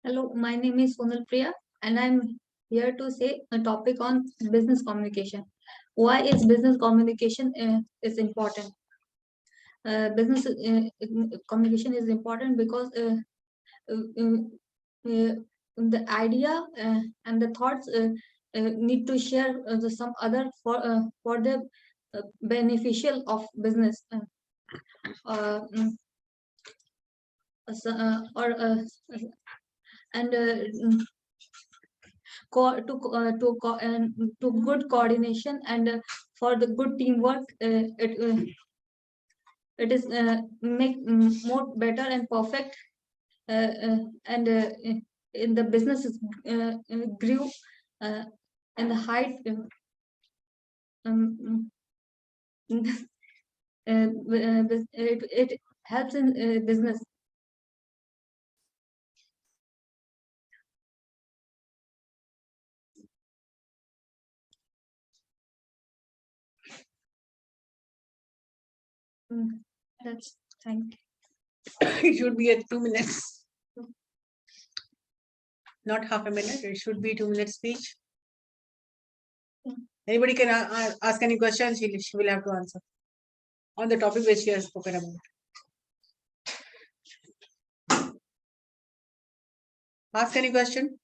Hello, my name is Sonal Priya, and I'm here to say a topic on business communication. Why is business communication is important? Business communication is important because uh, uh, the idea and the thoughts need to share some other for the beneficial of business. Mm, or and to good coordination and for the good teamwork. It is make more better and perfect, and in the businesses grew in the height. Um, it helps in business. That's thank you. It should be at 2 minutes. Not half a minute. It should be 2 minute speech. Anybody can ask any questions. She will have to answer on the topic which she has spoken about. Ask any question.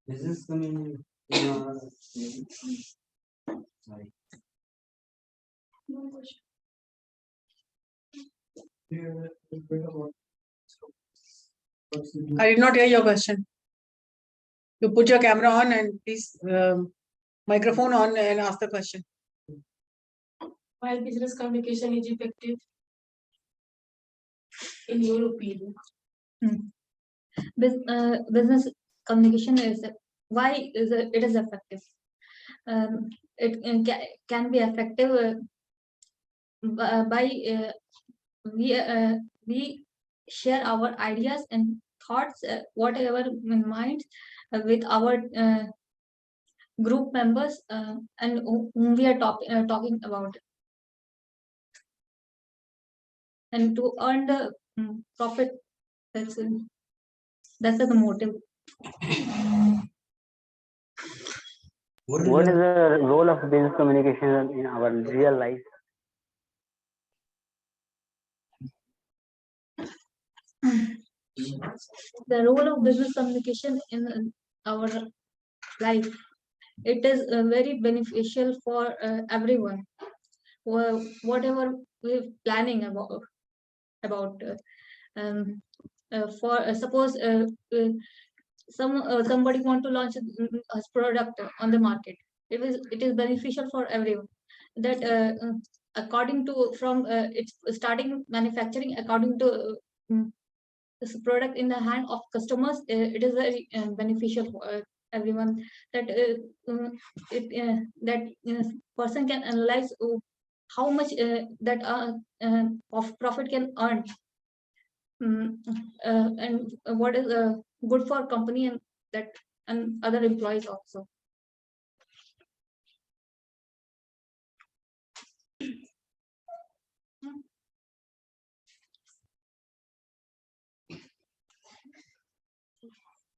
Business coming. Sorry. I did not hear your question. You put your camera on and please microphone on and ask the question. Why business communication is effective, in your opinion? Business communication is why is it is effective. It can be effective by we share our ideas and thoughts, whatever in mind, with our group members and whom we are talking about, and to earn the profit. That's the motive. What is the role of business communication in our real life? The role of business communication in our life, it is very beneficial for everyone. Whatever we're planning about for suppose somebody want to launch a product on the market. It is beneficial for everyone that according to from it's starting manufacturing according to this product in the hand of customers. It is very beneficial for everyone that that person can analyze how much that of profit can earn, and what is good for company and that and other employees also.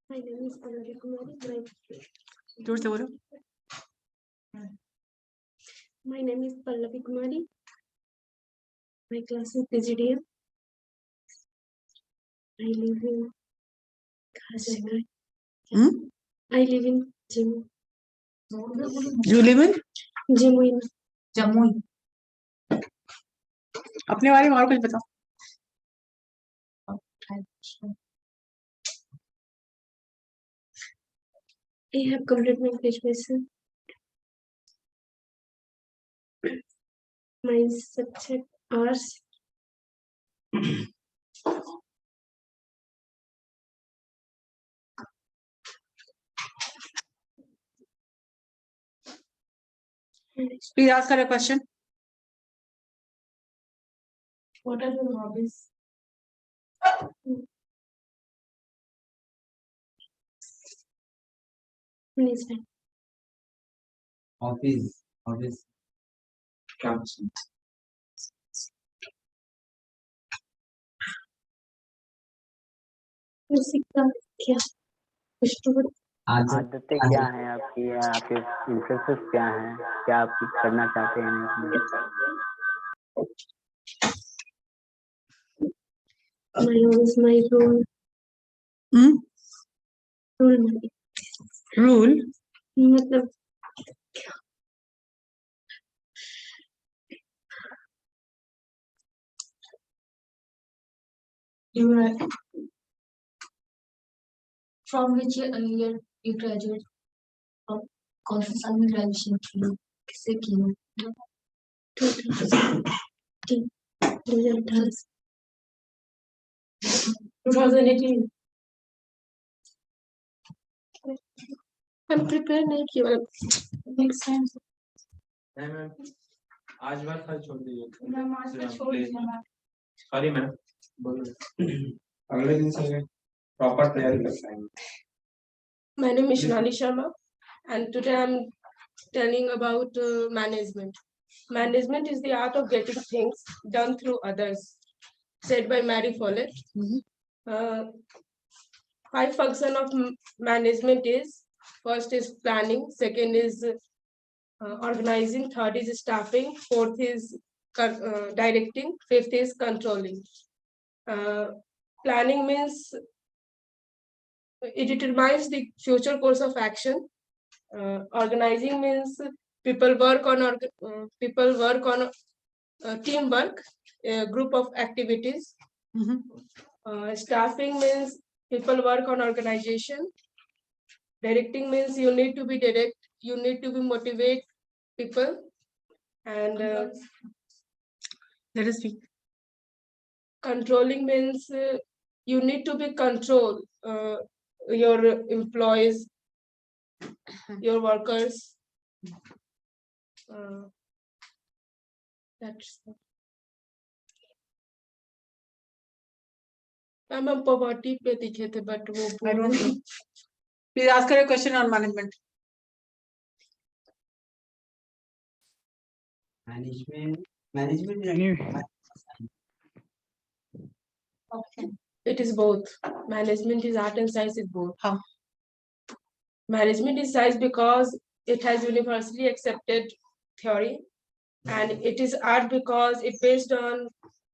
My name is Pallavi Kumari. My name is Pallavi Kumari. My class is PGDM. I live in Khajagay. I live in Jammu. You live in Jamui. अपने बारे में और कुछ बताओ. I have completed my graduation. My subject arts. Please ask her a question. What are your hobbies? Management. Office. Campus. Music का क्या? Extrovert. आदतें क्या हैं आपकी या आपके इंटरेस्ट क्या हैं, क्या आप करना चाहते हैं इसमें? My always my role. Hmm? Role नहीं. Rule. मतलब You are from which year you graduate? From कौन से साल में graduation की? किससे की? 2018. I'm prepared नहीं किया मतलब next time. नहीं मैम आज बार कल छोड़ दीजिए Please. सॉरी मैम बोलो अगले दिन से प्रॉपर तैयारी करते हैं My name is Shinali Sharma, and today I'm telling about management. Management is the art of getting things done through others, said by Mary Follett. Five function of management is: first is planning, second is organizing, third is staffing, fourth is directing, fifth is controlling. Planning means it determines the future course of action. Organizing means people work on teamwork, a group of activities. Staffing means people work on organization. Directing means you need to be direct, you need to be motivate people. And Let us speak. controlling means you need to be control your employees, your workers. That's I'm poverty पे दिखे थे but वो I don't know. Please ask her a question on management. management it is both. Management is art and science is both. How? Management is science because it has universally accepted theory, and it is art because it based on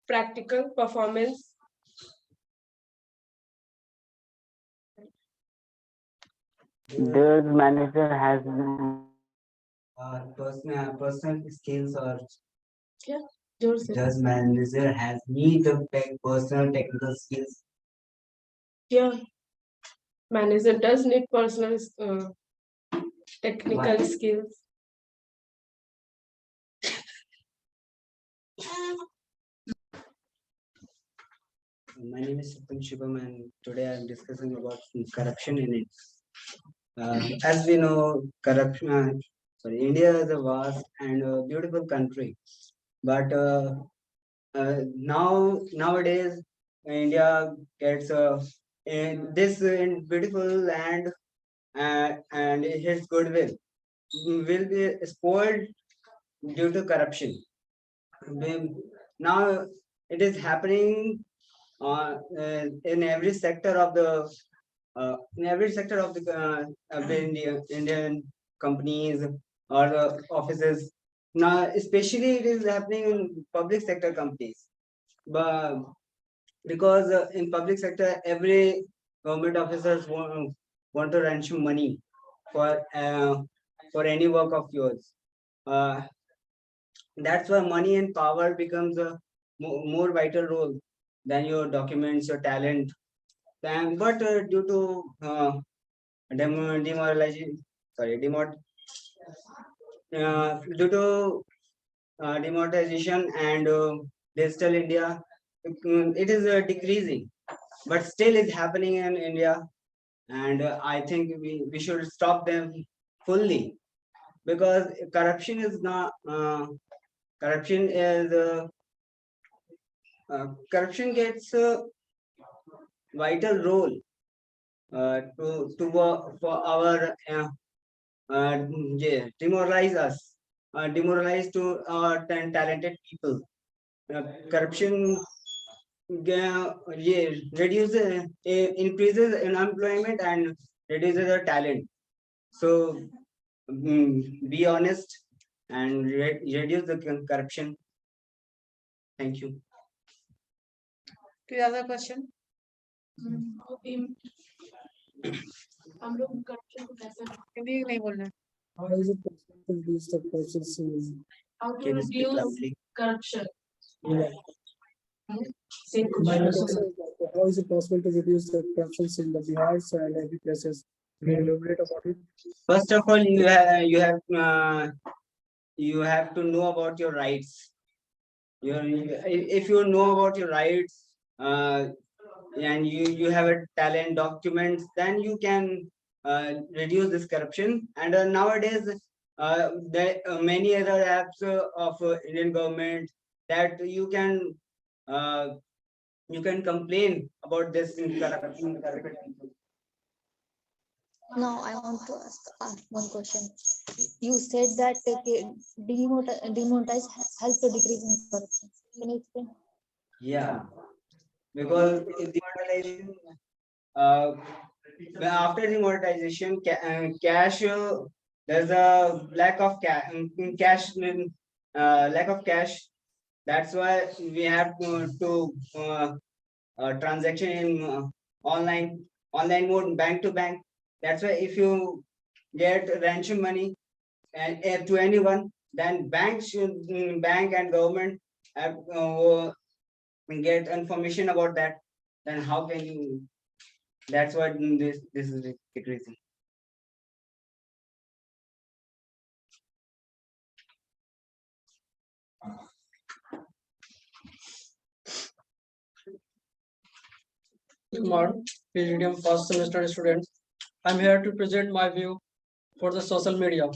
practical performance. Does manager has personal skills or जोर से. does manager has need the personal technical skills Yeah, manager does need personal technical Why? skills. My name is Sapam Shubham and today I am discussing about corruption in it. As we know, India is a vast and beautiful country, but nowadays India gets in this beautiful land and its goodwill will be spoiled due to corruption. Now it is happening in every sector of the Indian companies or the offices. Now, especially it is happening in public sector companies, but because in public sector, every government officers want to ransom money for any work of yours. That's why money and power becomes a more vital role than your documents, your talent. But due to demoralization, due to demonetization and digital India, it is decreasing, but still it's happening in India, and I think we should stop them fully because corruption is not corruption is corruption gets vital role to work for our demoralize us, demoralize to our talented people. Corruption reduces, increases unemployment and reduces the talent. So be honest and reduce the corruption. Thank you. Any other question? हम लोग corruption को कैसे हिंदी नहीं बोलना है। How is it possible to reduce the process? how to Can you speak reduce loudly? corruption? Yeah. Same My question. question is that how is it possible to reduce the corruptions in the Bihar and every places? Can you elaborate about it? First of all, you have to know about your rights. If you know about your rights, and you have a talent documents, then you can reduce this corruption. And nowadays, there are many other apps of Indian government that you can complain about this corruption. Now I want to ask one question. You said that demonetize help to decrease in corruption. Can you explain? Yeah, because demonetization, after demonetization, cash, there's a lack of cash, lack of cash. That's why we have to transaction in online mode, bank to bank. That's why if you get ransom money and to anyone, then bank and government have get information about that. Then how can you? That's why this is decreasing. Kumar, PGDM first semester student. I'm here to present my view for the social media.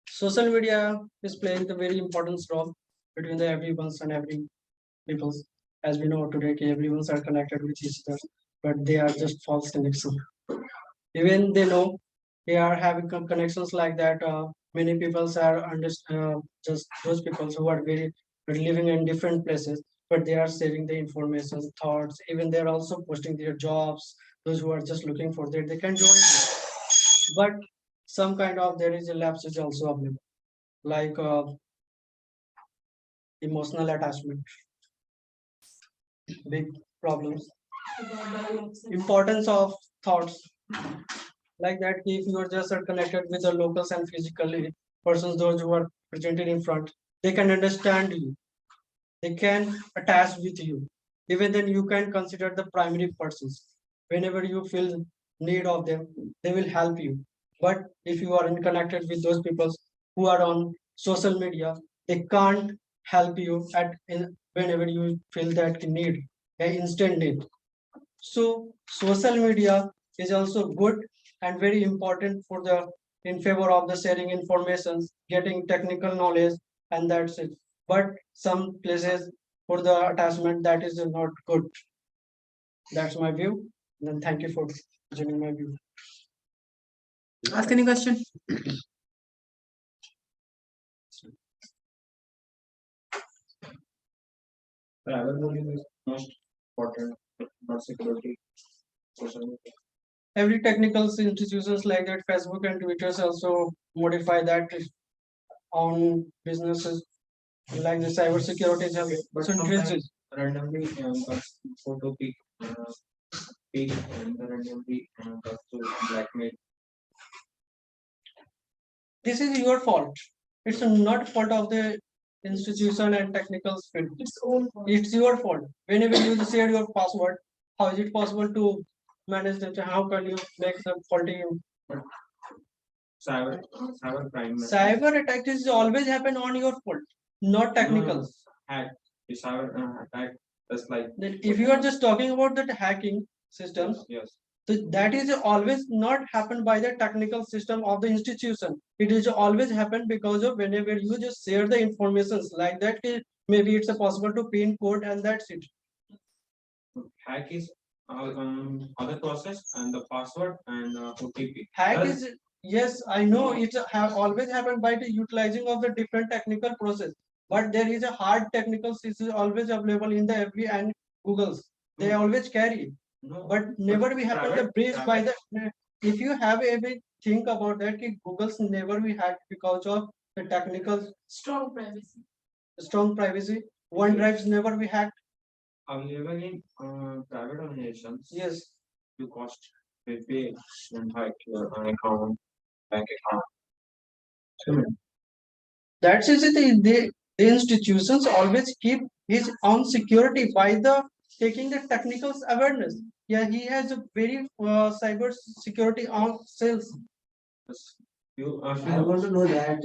Social media is playing the very important role between the everyone's and every people's. As we know today, everyone's are connected with each other, but they are just false connection. Even they know they are having connections like that. Many people are just those people who are very living in different places, but they are sharing the information, thoughts. Even they are also posting their jobs. Those who are just looking for that, they can join. But some kind of there is a lapse is also available, like emotional attachment, big problems. Importance of thoughts, like that if you are just connected with the locals and physically persons, those who are presented in front, they can understand you, they can attach with you. Even then you can consider the primary persons. Whenever you feel need of them, they will help you. But if you are connected with those people who are on social media, they can't help you whenever you feel that need, an instant need. So social media is also good and very important for the in favor of the sharing information, getting technical knowledge, and that's it. But some places for the attachment that is not good. That's my view. Then thank you for joining my view. Ask any question? Cyberbullying is most important, not security. Social media. Every technical institutions like that, Facebook and Twitter also modify that on businesses, like the cyber security have But so sometimes increases. randomly photo peak and randomly to blackmail. This is your fault. It's not fault of the institution and technical field. It's your fault. Whenever you share your password, how is it possible to manage that? How can you make the faulty? Cyber crime. Cyber attack is always happen on your fault, not technical. Hack. The cyber attack is like. That if you are just talking about that hacking systems, Yes. so that is always not happened by the technical system of the institution. It is always happen because of whenever you just share the informations like that, maybe it's a possible to pin code and that's it. Hack is other process and the password and OTP. Hack Does- is, yes, I know it have always happened by the utilizing of the different technical process, but there is a hard technical is always available in the FB and Google's. They always carry, No, but never we happen the private- breach by the. If you have ever think about that, कि Google's never we hacked because of the technical Strong privacy. strong privacy. OneDrive's never we hacked. available in private organizations. Yes, You cost they pay and hide your account, bank account. So, that's it. The institutions always keep his own security by the taking the technical awareness. Yeah, he has a very cyber security on sales. you I want to know that,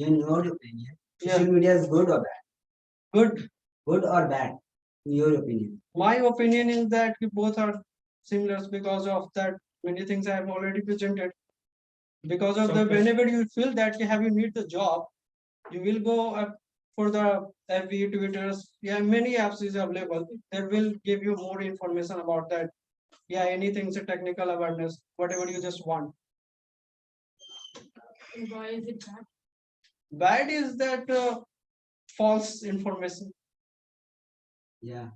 in your opinion, Yeah. social media is good or bad? Good. Good or bad, in your opinion? My opinion is that we both are similar because of that many things I have already presented. Because of the Some whenever you feel that you have you need the job, you will go up for the FB, Twitters. Yeah, many apps is available. That will give you more information about that. Yeah, anything's a technical awareness, whatever you just want. Why is it bad? Bad is that false information. Yeah.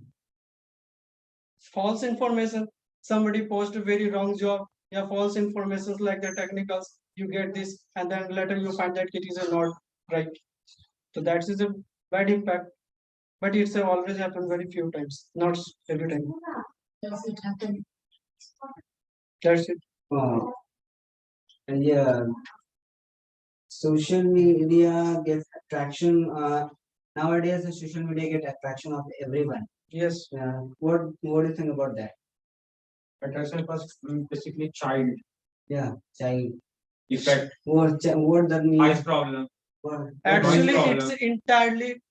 False information. Somebody post a very wrong job. Yeah, false information like the technicals. You get this, and then later you find that it is a not right. So that is a bad impact. But it's always happened very few times, not every time. Does it happen? That's it. And yeah, social media gets attraction. Nowadays, the social media get attraction of everyone. Yes. What do you think about that? attraction was basically child Yeah, child. effect, What that eyes means? problem. What- Actually, problem. it's entirely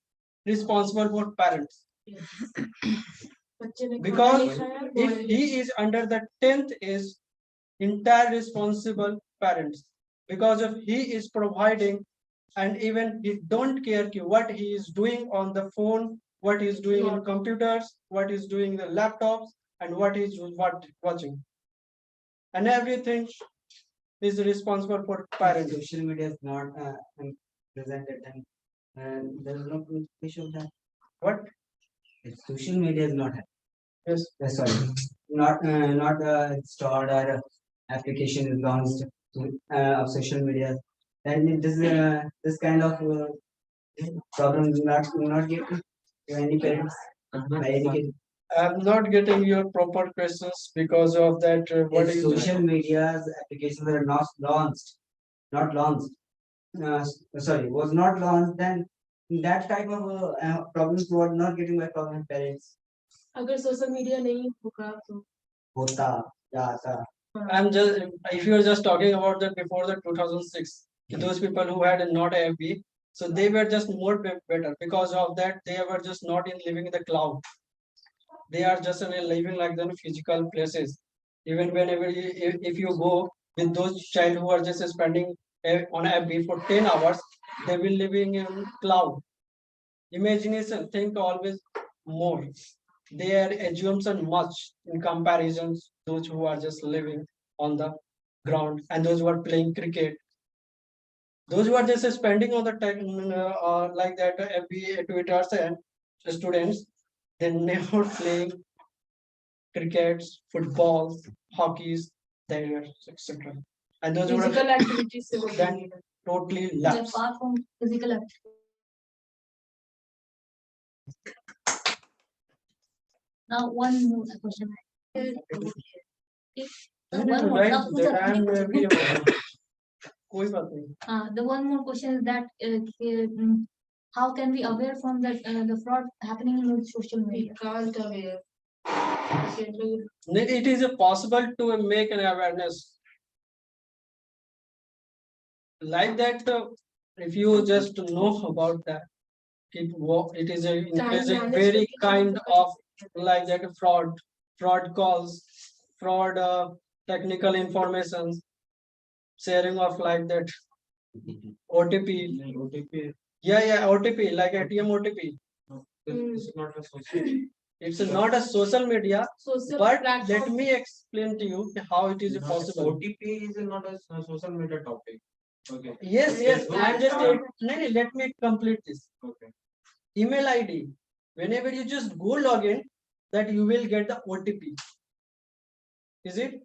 responsible for parents. बच्चे ने खाना Because नहीं खाया, if mobile he is under the 10th is entire responsible parents because of he is providing and even he don't care what he is doing on the phone, what he is doing in computers, what he is doing in the laptops, and what he is watching, and everything is responsible for parents. Social media is not presented and there is no communication of that. What? If social media is not Yes. sorry, not installed or application is launched of social media, then it is this kind of problem is not get to any parents by any kid. I'm not getting your proper questions because of that. What If is social media's applications are not launched, sorry, was not launched, then that type of problems were not getting by problem parents. अगर social media नहीं होगा तो Hota, jata. I'm just if you're just talking about that before the 2006, those people who had not a FB, so they were just more better because of that they were just not in living in the cloud. They are just in a living like the physical places. Even whenever if you go with those child who are just spending on FB for 10 hours, they will living in cloud. Imagination, think always more. Their assumption much in comparison those who are just living on the ground and those who are playing cricket. Those who are just spending on the tech like that FB, Twitter and students, they're never playing crickets, footballs, hockeys, there, etc. And those who are physical activities से वो then बनेगा। totally And lapsed. apart from physical activity. Now, one more question. If one more, Right, now, that I am very aware. कोई बात नहीं. the one more question is that how can we aware from the fraud happening in social We media? can't aware. It is possible to make an awareness like that. If you just know about that, it is a very kind of like that fraud calls, fraud technical information, sharing of like that OTP. OTP Yeah, OTP like ATM OTP. this is not a social. It's not a social media, Social but let platform. me explain to you how it is possible. OTP is not a social media topic. Okay. Yes, yes, Facebook I'm is just, not- no, let me complete this. Okay. Email ID, whenever you just go log in, that you will get the OTP. Is it?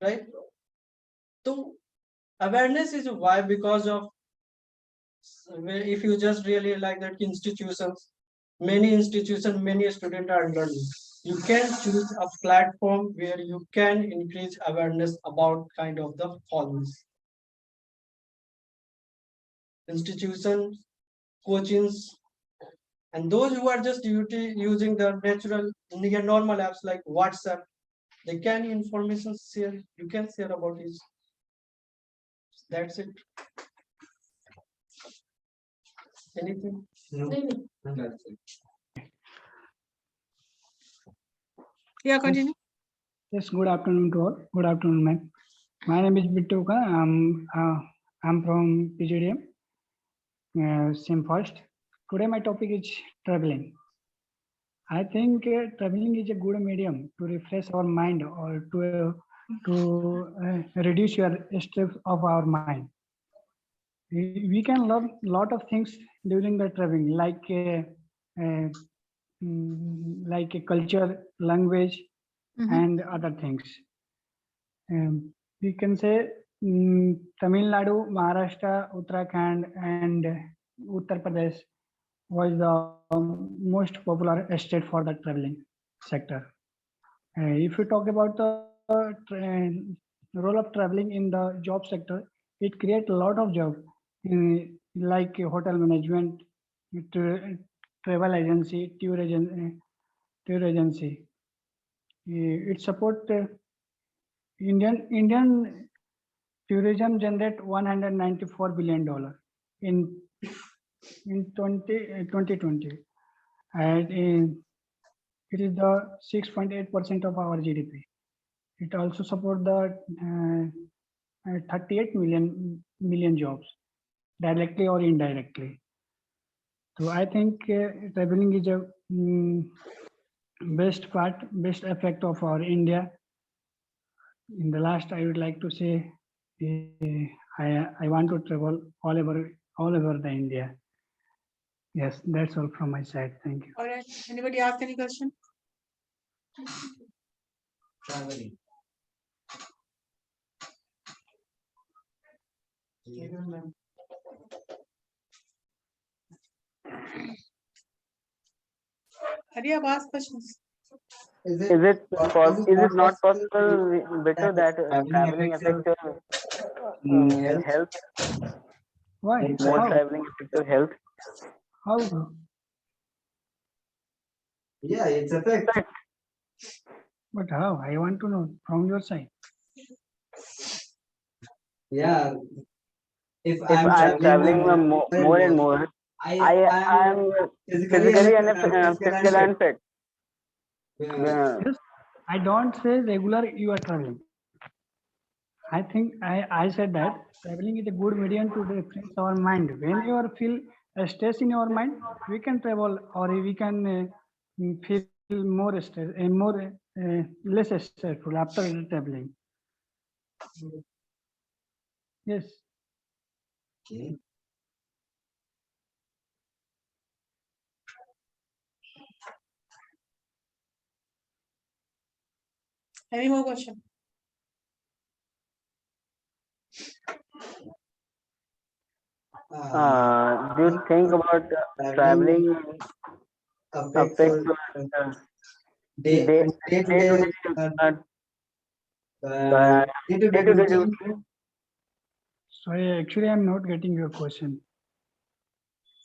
Right? So awareness is why, because of if you just really like that institutions, many students are learning. You can choose a platform where you can increase awareness about kind of the forms. Institutions, coachings, and those who are just using the natural normal apps like WhatsApp, they can information share. You can share about it. That's it. Anything? No, नहीं, नहीं. that's it. Yeah, continue. Yes, good afternoon to all. Good afternoon, ma'am. My name is Bittu Ka. I'm from PGDM, SIM first. Today my topic is traveling. I think traveling is a good medium to refresh our mind or to reduce your stress of our mind. We can learn lot of things during the traveling, like a culture, language, and other things. We can say Tamil Nadu, Maharashtra, Uttarakhand, and Uttar Pradesh was the most popular state for the traveling sector. If you talk about the role of traveling in the job sector, it creates a lot of job, like hotel management, travel agency, tour agency. It support Indian tourism generate $194 billion in 2020, and it is the 6.8% of our GDP. It also support the 38 million jobs, directly or indirectly. So I think traveling is a best effect of our India. In the last, I would like to say, I want to travel all over the India. Yes, that's all from my side. Thank you. All right. Anybody ask any question? Traveling. Hurry up, ask questions. Is it not possible, better that traveling affects your health? Why? More How? traveling affects your health? How? Yeah, it's a fact. But how? I want to know from your side. Yeah. If If I'm traveling more and more, I am physically and physical and fit. Yeah. Yes, I don't say regular you are traveling. I think I said that traveling is a good medium to refresh our mind. When you are feel stress in your mind, we can travel or we can feel more stress and less stressful after traveling. Yes. Okay. Any more question? Do you think about traveling affects affects your day day to to day day routine. Sorry, actually I'm not getting your question.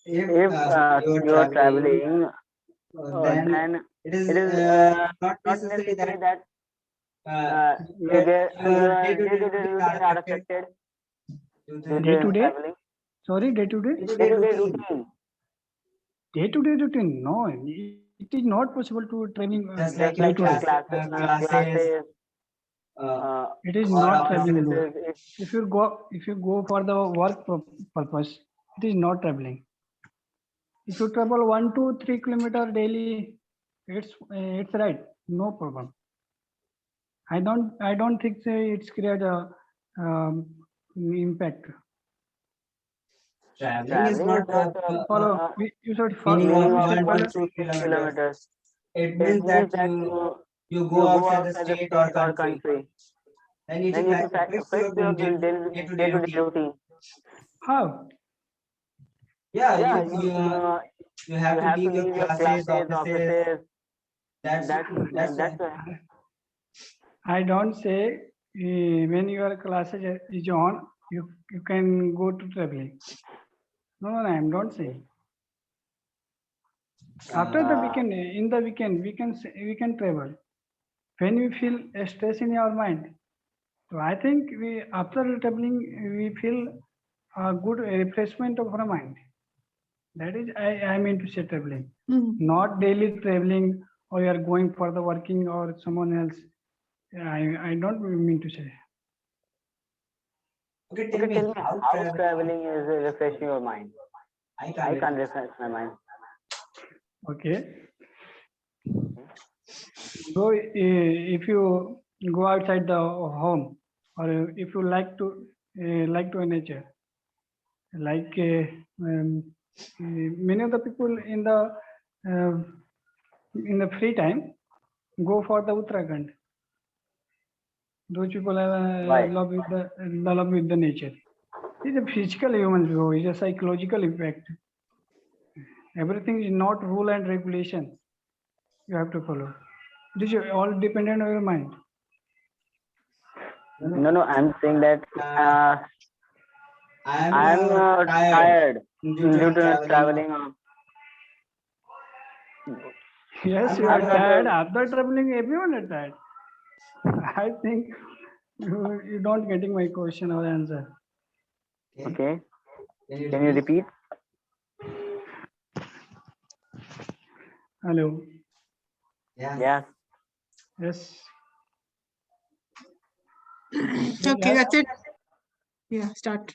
If If you are traveling, then it it is is not not necessary necessary that that your your day-to-day day-to-day routine routine are are affected affected due Day to to day? traveling. Sorry, day to day? day-to-day Day-to-day routine. routine, Day-to-day routine? No, it is not possible to traveling Just just like your like day-to-day. your classes, classes, It is or not offices. traveling though. offices. If you go for the work purpose, it is not traveling. If you travel 1 to 3 kilometer daily, it's right, no problem. I don't think it's create a impact. Traveling is not Follow. You should follow. meaning of You should 1 to follow. 3 kilometers. kilometers. It It means means that that you go outside the state or or country. And it Then it affects your affects your day-to-day day-to-day routine. routine. How? Yeah, Yeah, you have to leave your classes, offices. That's that's why. why. I don't say when your classes is on, you can go to traveling. No, I don't say. After the weekend, in the weekend, we can travel. When we feel a stress in our mind, so I think after traveling we feel a good refreshment of our mind. That is, I mean to say traveling, not daily traveling, or you are going for the working or someone else. I don't mean to say. Okay, Okay, tell me how traveling is refreshing your mind. I I can't refresh my mind. Okay. So if you go outside the home, or if you like to a nature, like many of the people in the free time go for the Uttarakhand. Those people have Why? love with the nature. It's a physical human view. It's a psychological impact. Everything is not rule and regulation. You have to follow. This is all dependent on your mind. No, I'm saying that I'm tired due due to to traveling. traveling. Yes, you are tired. After traveling, everyone is tired. I think you don't getting my question or answer. Okay, can you repeat? Hello. Yeah. Yes. Okay, that's it. Yeah, start.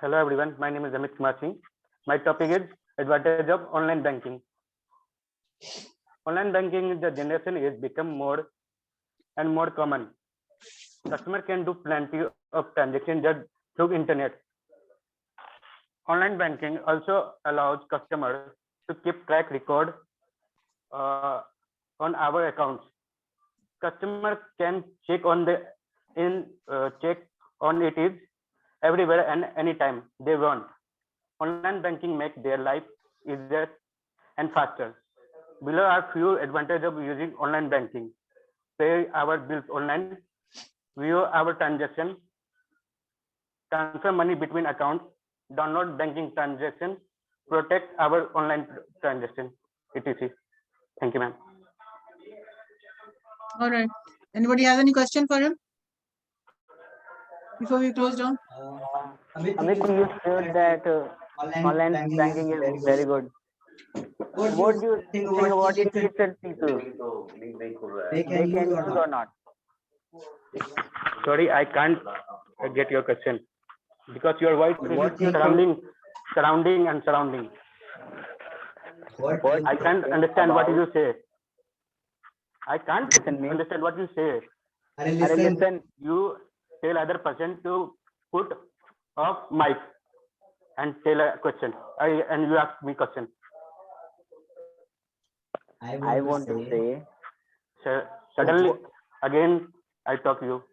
Hello everyone, my name is Amit Kumar Singh. My topic is advantage of online banking. Online banking in the generation is become more and more common. Customer can do plenty of transactions just through internet. Online banking also allows customers to keep track record on our accounts. Customer can check on it is everywhere and anytime they want. Online banking makes their life easier and faster. Below are few advantages of using online banking. Pay our bills online, view our transaction, transfer money between accounts, download banking transaction, protect our online transaction, etc. Thank you, ma'am. All right. Anybody has any question for him? Before we close down? Amit, you said that online banking is very good. What do you think about illiterate people? They can use or not? Sorry, I can't get your question because your voice is surrounding. I can't understand what you say. I can't understand what you say. Listen, you tell other person to put off mic and tell a question. And you ask me question. I want to say. Suddenly, again, I talk to you.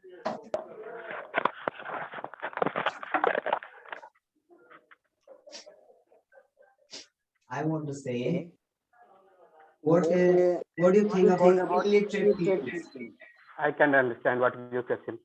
I want to say, what do you think about illiterate people? I can understand what your question.